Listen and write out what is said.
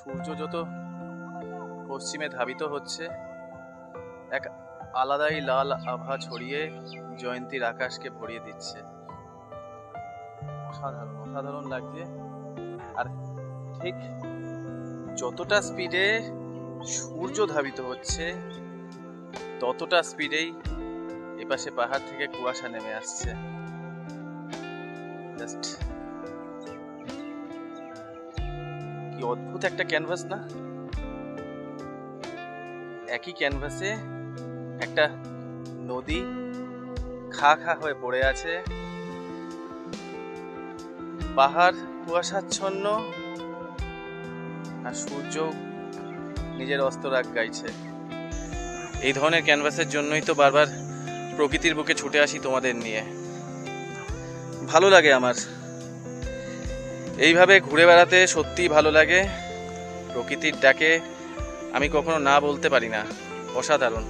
সূর্য যত পশ্চিমে ধাবিত হচ্ছে, এক আলাদাই লাল আভা ছড়িয়ে জয়ন্তীর আকাশকে ভরিয়ে দিচ্ছে। অসাধারণ অসাধারণ লাগছে। আর ঠিক যতটা স্পিডে সূর্য ধাবিত হচ্ছে, ততটা স্পিডেই এপাশে পাহাড় থেকে কুয়াশা নেমে আসছে। জাস্ট কি অদ্ভুত একটা ক্যানভাস না? একই ক্যানভাসে একটা নদী খা খা হয়ে পড়ে আছে, পাহাড় কুয়াশাচ্ছন্ন, আর সূর্য নিজের অস্তরাগ গাইছে। এই ধরনের ক্যানভাসের জন্যই তো বারবার প্রকৃতির বুকে ছুটে আসি তোমাদের নিয়ে। ভালো লাগে আমার এইভাবে ঘুরে বেড়াতে, সত্যিই ভালো লাগে। প্রকৃতির ডাকে আমি কখনো না বলতে পারি না। অসাধারণ।